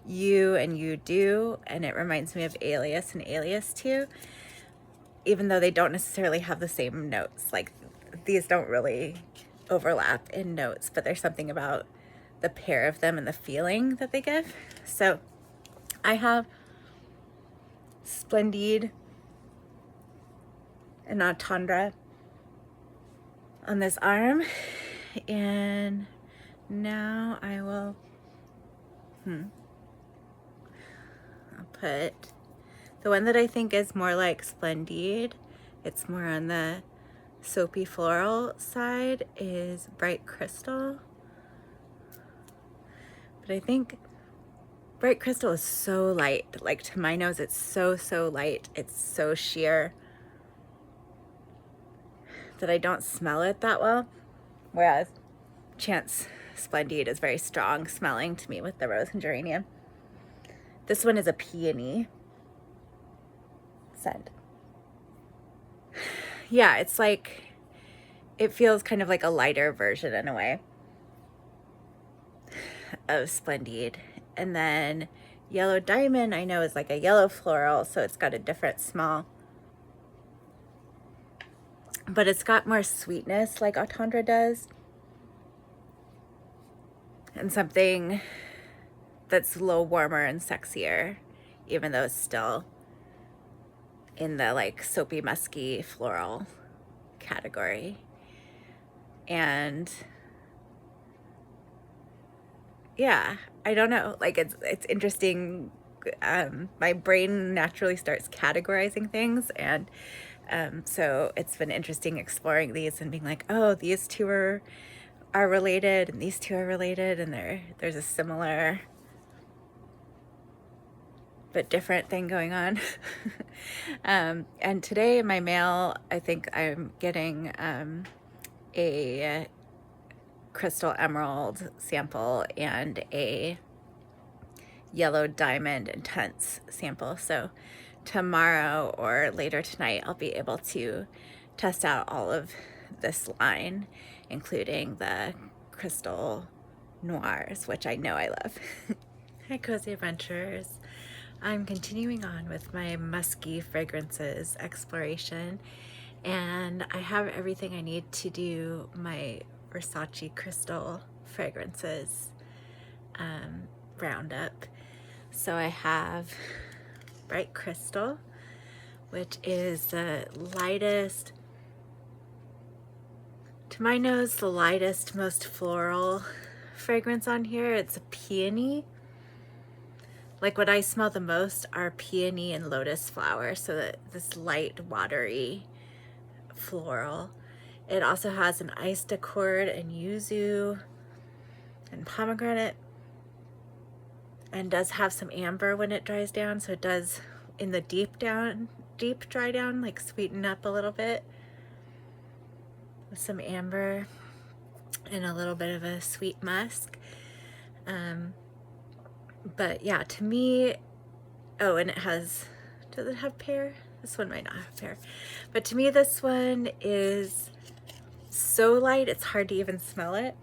You and You Do, and it reminds me of Alias and Alias 2, even though they don't necessarily have the same notes. Like these don't really overlap in notes, but there's something about the pair of them and the feeling that they give. So I have Splendide and Tundra on this arm, and now I will I'll put the one that I think is more like Splendide, it's more on the soapy floral side, is Bright Crystal. But I think Bright Crystal is so light, like to my nose it's so light, it's so sheer that I don't smell it that well, whereas Chance Splendide is very strong smelling to me with the rose and geranium. This one is a peony scent. Yeah, it's like, it feels kind of like a lighter version in a way of Splendide. And then Yellow Diamond I know is like a yellow floral, so it's got a different smell. But it's got more sweetness like Entendre does. And something that's a little warmer and sexier, even though it's still in the like soapy, musky, floral category. And yeah, I don't know, like it's interesting. My brain naturally starts categorizing things, and so it's been interesting exploring these and being like, oh, these two are related, and these two are related, and there's a similar but different thing going on. And today in my mail, I think I'm getting a crystal emerald sample and a yellow diamond intense sample. So tomorrow or later tonight, I'll be able to test out all of this line, including the crystal noirs, which I know I love. Hi, Cozy Adventurers. I'm continuing on with my musky fragrances exploration, and I have everything I need to do my Versace crystal fragrances roundup. So I have Bright Crystal, which is the lightest, to my nose, the lightest, most floral fragrance on here. It's a peony. Like what I smell the most are peony and lotus flower, so that this light, watery floral. It also has an iced accord and yuzu and pomegranate, and does have some amber when it dries down, so it does in the deep dry down, like sweeten up a little bit with some amber and a little bit of a sweet musk. But yeah, to me, oh, and it has, does it have pear? This one might not have pear. But to me, this one is so light, it's hard to even smell it.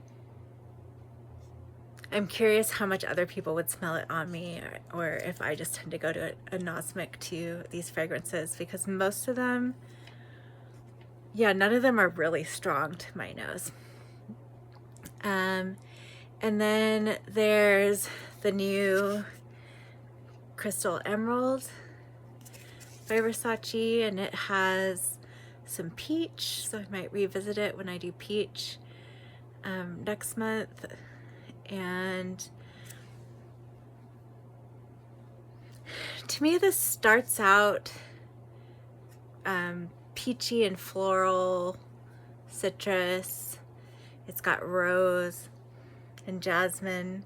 I'm curious how much other people would smell it on me, or if I just tend to go to a anosmic to these fragrances, because most of them, yeah, none of them are really strong to my nose. And then there's the new Crystal Emerald by Versace, and it has some peach, so I might revisit it when I do peach next month. And to me, this starts out peachy and floral, citrus. It's got rose and jasmine.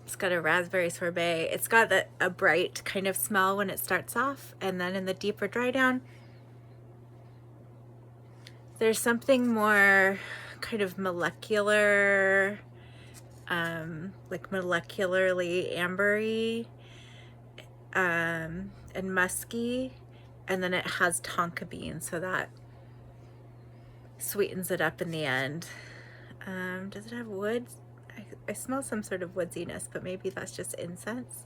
It's got a raspberry sorbet. It's got a bright kind of smell when it starts off, and then in the deeper dry down, there's something more kind of molecular, like molecularly ambery, and musky, and then it has tonka bean, so that sweetens it up in the end. Does it have wood? I smell some sort of woodsiness, but maybe that's just incense.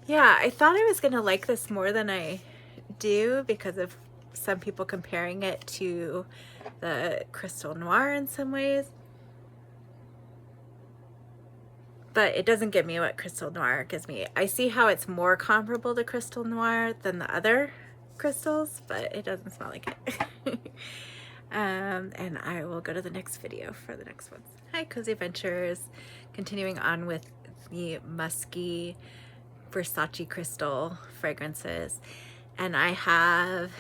Yeah, I thought I was gonna like this more than I do because of some people comparing it to the Crystal Noir in some ways. But it doesn't give me what Crystal Noir gives me. I see how it's more comparable to Crystal Noir than the other crystals, but it doesn't smell like it. And I will go to the next video for the next ones. Hi, Cozy Adventures. Continuing on with the musky Versace crystal fragrances. And I have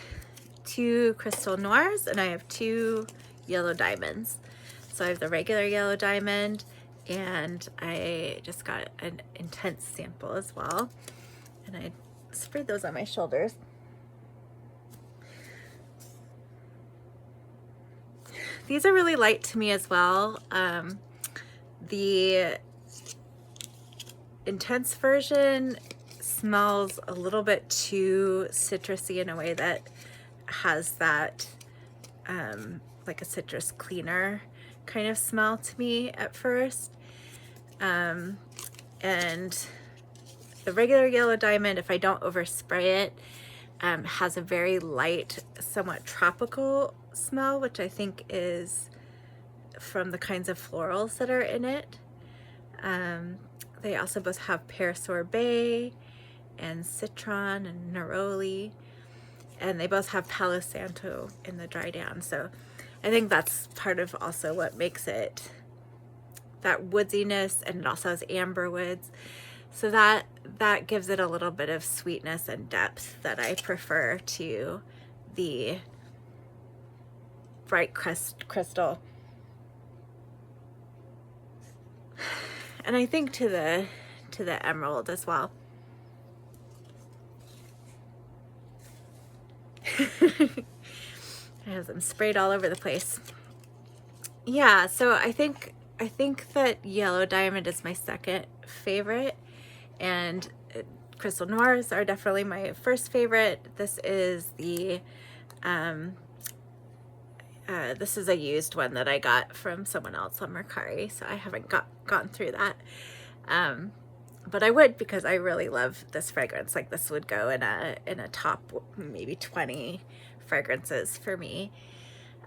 2 Crystal Noirs and I have 2 Yellow Diamonds. So I have the regular Yellow Diamond, and I just got an intense sample as well. And I sprayed those on my shoulders. These are really light to me as well. The intense version smells a little bit too citrusy in a way that has that like a citrus cleaner kind of smell to me at first. And the regular yellow diamond, if I don't overspray it, has a very light, somewhat tropical smell, which I think is from the kinds of florals that are in it. They also both have pear sorbet and citron and neroli, and they both have Palo Santo in the dry down. So I think that's part of also what makes it that woodsiness, and it also has amber woods. So that gives it a little bit of sweetness and depth that I prefer to the bright crystal. And I think to the emerald as well. I have them sprayed all over the place. Yeah, so I think that yellow diamond is my second favorite, and crystal noirs are definitely my first favorite. This is the this is a used one that I got from someone else on Mercari, so I haven't gone through that. But I would, because I really love this fragrance. Like, this would go in a top maybe 20 fragrances for me.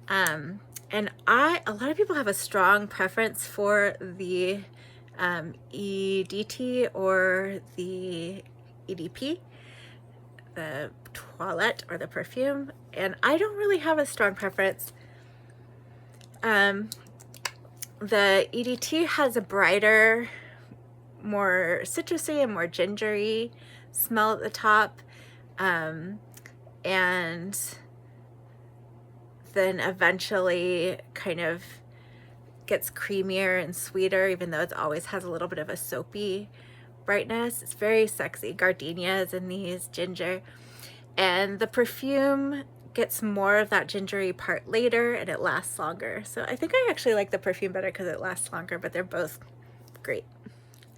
And a lot of people have a strong preference for the EDT or the EDP, the toilette or the perfume, and I don't really have a strong preference. The EDT has a brighter, more citrusy and more gingery smell at the top, and then eventually kind of gets creamier and sweeter, even though it always has a little bit of a soapy brightness. It's very sexy. Gardenias in these, ginger, and the perfume gets more of that gingery part later, and it lasts longer. So I think I actually like the perfume better because it lasts longer, but they're both great.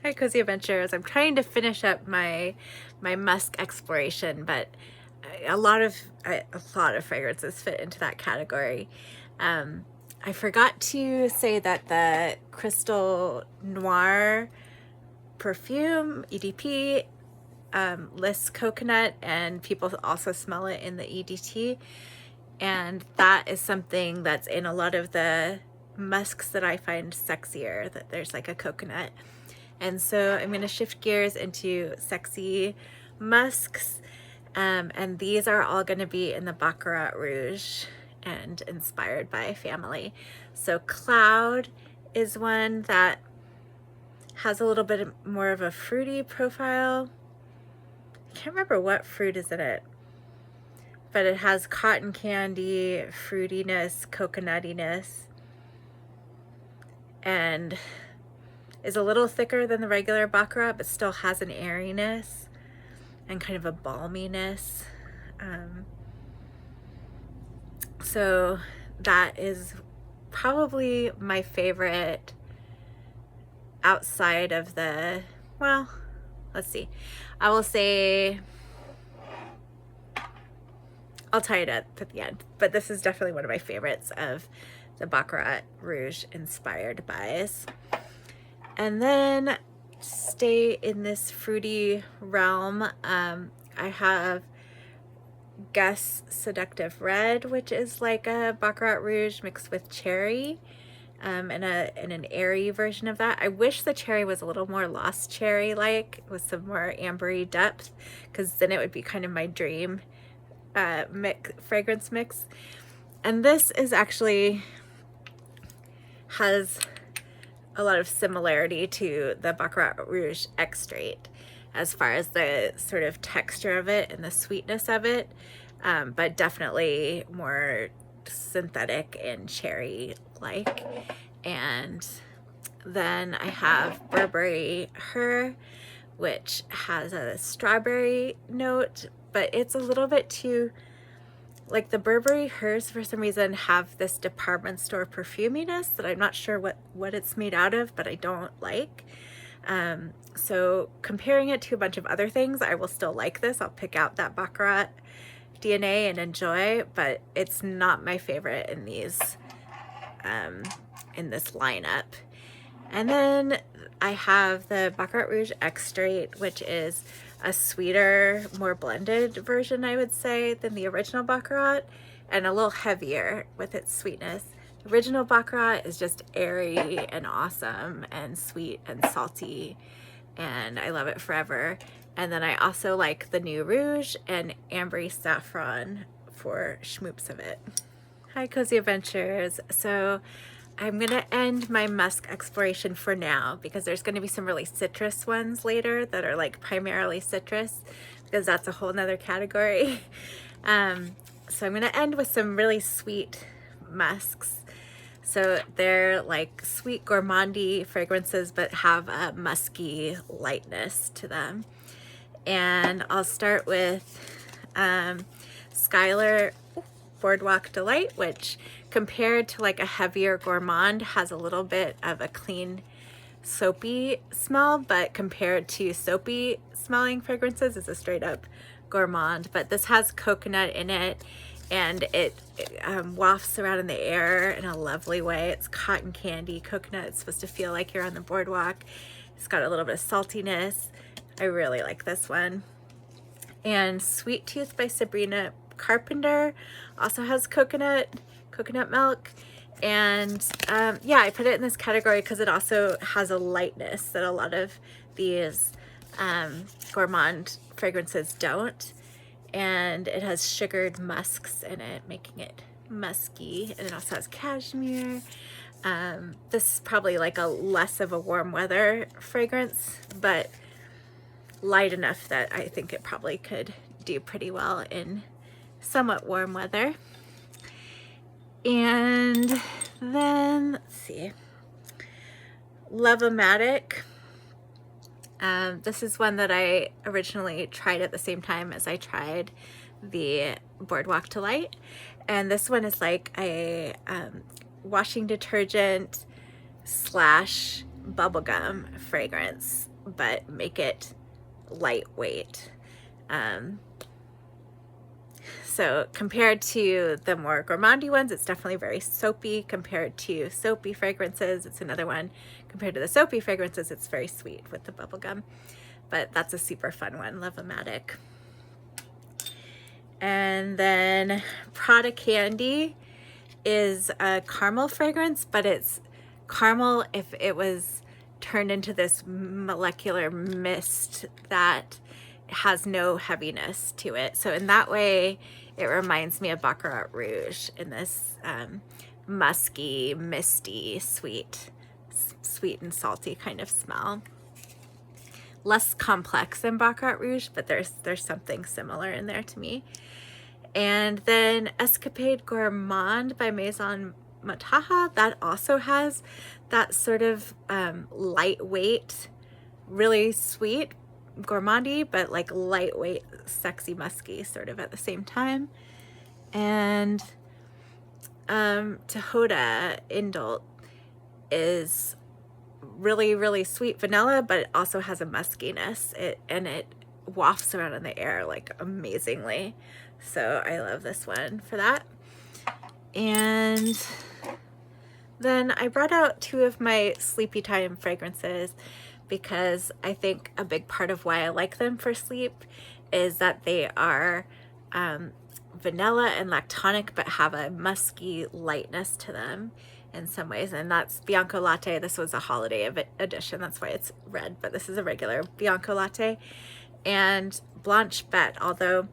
Hi, Cozy Adventures. I'm trying to finish up my musk exploration, but a lot of fragrances fit into that category. I forgot to say that the Crystal Noir perfume, EDP, lists coconut, and people also smell it in the EDT, and that is something that's in a lot of the musks that I find sexier, that there's like a coconut. And so I'm going to shift gears into sexy musks, and these are all going to be in the Baccarat Rouge and inspired by family. So Cloud is one that has a little bit more of a fruity profile. I can't remember what fruit is in it, but it has cotton candy, fruitiness, coconutiness, and is a little thicker than the regular Baccarat, but still has an airiness and kind of a balminess. So that is probably my favorite outside of the, well, let's see. I will say, I'll tie it up at the end, but this is definitely one of my favorites of the Baccarat Rouge inspired buys. And then stay in this fruity realm. I have Guess Seductive Red, which is like a Baccarat Rouge mixed with cherry, and an airy version of that. I wish the cherry was a little more Lost Cherry like, with some more ambery depth, because then it would be kind of my dream fragrance mix. And this is actually has a lot of similarity to the Baccarat Rouge Extrait as far as the sort of texture of it and the sweetness of it, but definitely more synthetic and cherry-like. And then I have Burberry Her, which has a strawberry note, but it's a little bit too, like, the Burberry Hers for some reason have this department store perfuminess that I'm not sure what it's made out of, but I don't like. So comparing it to a bunch of other things, I will still like this. I'll pick out that Baccarat DNA and enjoy, but it's not my favorite in these in this lineup. And then I have the Baccarat Rouge Extrait, which is a sweeter, more blended version, I would say, than the original Baccarat, and a little heavier with its sweetness. The original Baccarat is just airy and awesome and sweet and salty, and I love it forever. And then I also like the new Rouge and Ambery Saffron for schmoops of it. Hi, Cozy Adventures. So I'm gonna end my musk exploration for now because there's gonna be some really citrus ones later that are like primarily citrus, because that's a whole nother category. So I'm gonna end with some really sweet musks. So they're like sweet gourmandy fragrances but have a musky lightness to them. And I'll start with Skylar Boardwalk Delight, which compared to like a heavier gourmand has a little bit of a clean soapy smell, but compared to soapy smelling fragrances, it's a straight up gourmand. But this has coconut in it, and it wafts around in the air in a lovely way. It's cotton candy coconut. It's supposed to feel like you're on the boardwalk. It's got a little bit of saltiness. I really like this one. And Sweet Tooth by Sabrina Carpenter also has coconut milk. And yeah, I put it in this category because it also has a lightness that a lot of these gourmand fragrances don't. And it has sugared musks in it, making it musky. And it also has cashmere. This is probably like a less of a warm weather fragrance, but light enough that I think it probably could do pretty well in somewhat warm weather. And then, let's see, Love-O-Matic. This is one that I originally tried at the same time as I tried the Boardwalk Delight. And this one is like a washing detergent slash bubblegum fragrance, but make it lightweight. So compared to the more gourmandy ones, it's definitely very soapy. Compared to soapy fragrances, it's another one. Compared to the soapy fragrances, it's very sweet with the bubblegum. But that's a super fun one, Love-O-Matic. And then Prada Candy is a caramel fragrance, but it's caramel if it was turned into this molecular mist that has no heaviness to it. So in that way, it reminds me of Baccarat Rouge in this musky, misty, sweet and salty kind of smell. Less complex than Baccarat Rouge, but there's something similar in there to me. And then Escapade Gourmand by Maison Mataha, that also has that sort of lightweight, really sweet gourmandy, but like lightweight, sexy, musky sort of at the same time. And Tehoda Indult is really, really sweet vanilla, but it also has a muskiness. It wafts around in the air like amazingly. So I love this one for that. And then I brought out two of my sleepy time fragrances because I think a big part of why I like them for sleep is that they are vanilla and lactonic, but have a musky lightness to them in some ways. And that's Bianco Latte. This was a holiday edition, that's why it's red, but this is a regular Bianco Latte. And Blanche Bette, although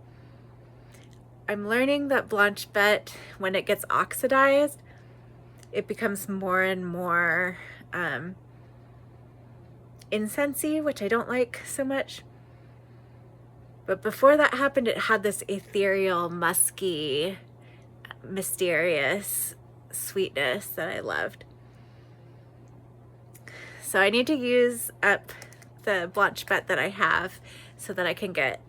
I'm learning that Blanche Bette, when it gets oxidized, it becomes more and more incensey, which I don't like so much. But before that happened, it had this ethereal, musky, mysterious sweetness that I loved. So I need to use up the Blanche Bette that I have so that I can get,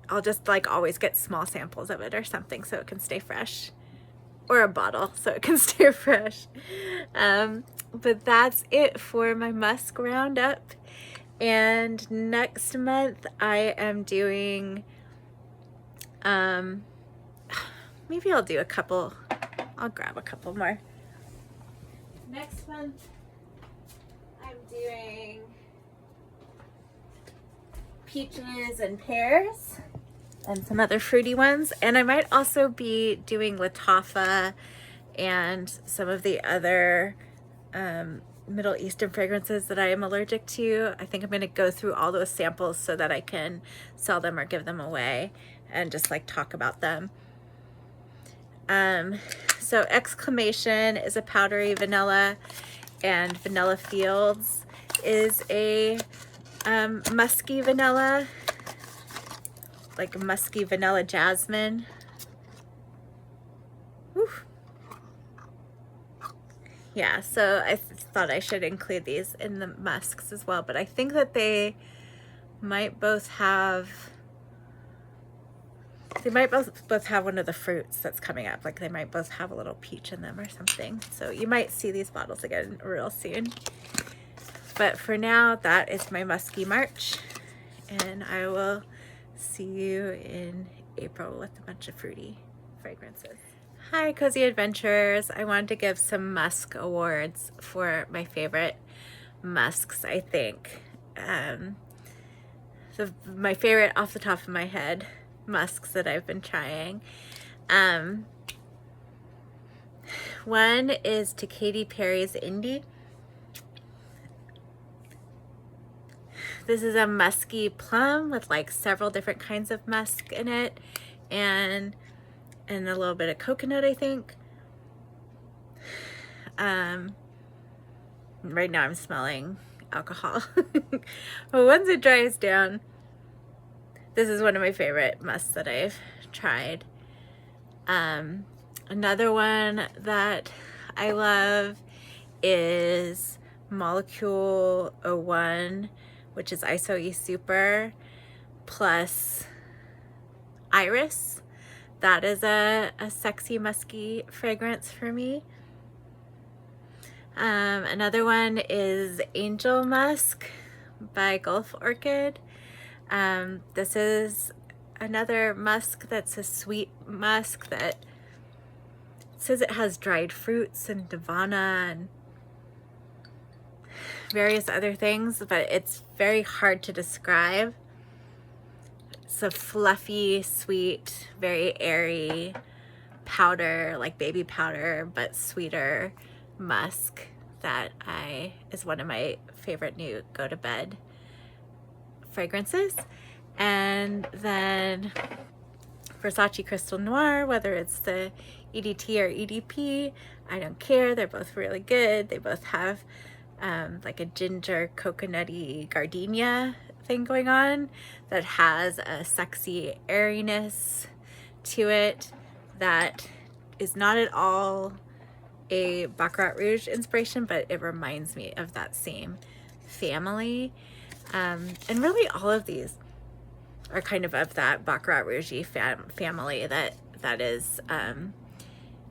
I'll just like always get small samples of it or something so it can stay fresh. Or a bottle so it can stay fresh. But that's it for my musk roundup. And next month I am doing, maybe I'll do a couple, I'll grab a couple more. Next month, I'm doing peaches and pears and some other fruity ones. And I might also be doing Latafa and some of the other Middle Eastern fragrances that I am allergic to. I think I'm going to go through all those samples so that I can sell them or give them away and just like talk about them. So Exclamation is a powdery vanilla, and Vanilla Fields is a musky vanilla, like musky vanilla jasmine. Whew. Yeah, so I thought I should include these in the musks as well, but I think that they might both have one of the fruits that's coming up. Like they might both have a little peach in them or something. So you might see these bottles again real soon. But for now, that is my musky March, and I will see you in April with a bunch of fruity fragrances. Hi, Cozy Adventurers. I wanted to give some musk awards for my favorite musks, I think. My favorite off the top of my head musks that I've been trying. One is to Katy Perry's Indie. This is a musky plum with like several different kinds of musk in it, and a little bit of coconut, I think. Right now I'm smelling alcohol. But once it dries down, this is one of my favorite musks that I've tried. Another one that I love is Molecule 01, which is ISO-E Super plus Iris. That is a sexy musky fragrance for me. Another one is Angel Musk by Gulf Orchid. This is another musk that's a sweet musk that says it has dried fruits and Davana and various other things, but it's very hard to describe. It's a fluffy, sweet, very airy powder, like baby powder, but sweeter musk that is one of my favorite new go to bed fragrances. And then Versace Crystal Noir, whether it's the EDT or EDP, I don't care. They're both really good. They both have like a ginger coconutty gardenia thing going on that has a sexy airiness to it that is not at all a Baccarat Rouge inspiration, but it reminds me of that same family. And really all of these are kind of that Baccarat Rouge family that is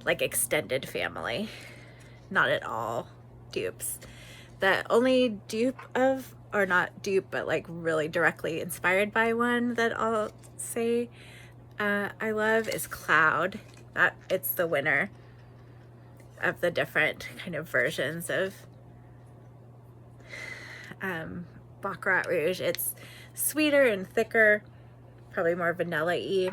like extended family, not at all dupes. The only dupe of, or not dupe, but like really directly inspired by one that I'll say I love is Cloud. It's the winner of the different kind of versions of Baccarat Rouge. It's sweeter and thicker, probably more vanilla-y,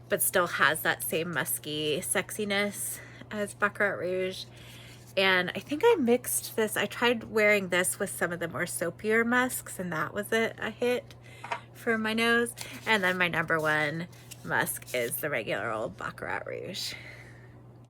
but still has that same musky sexiness as Baccarat Rouge. And I think I mixed this, I tried wearing this with some of the more soapier musks, and that was a hit for my nose. And then my number one musk is the regular old Baccarat Rouge.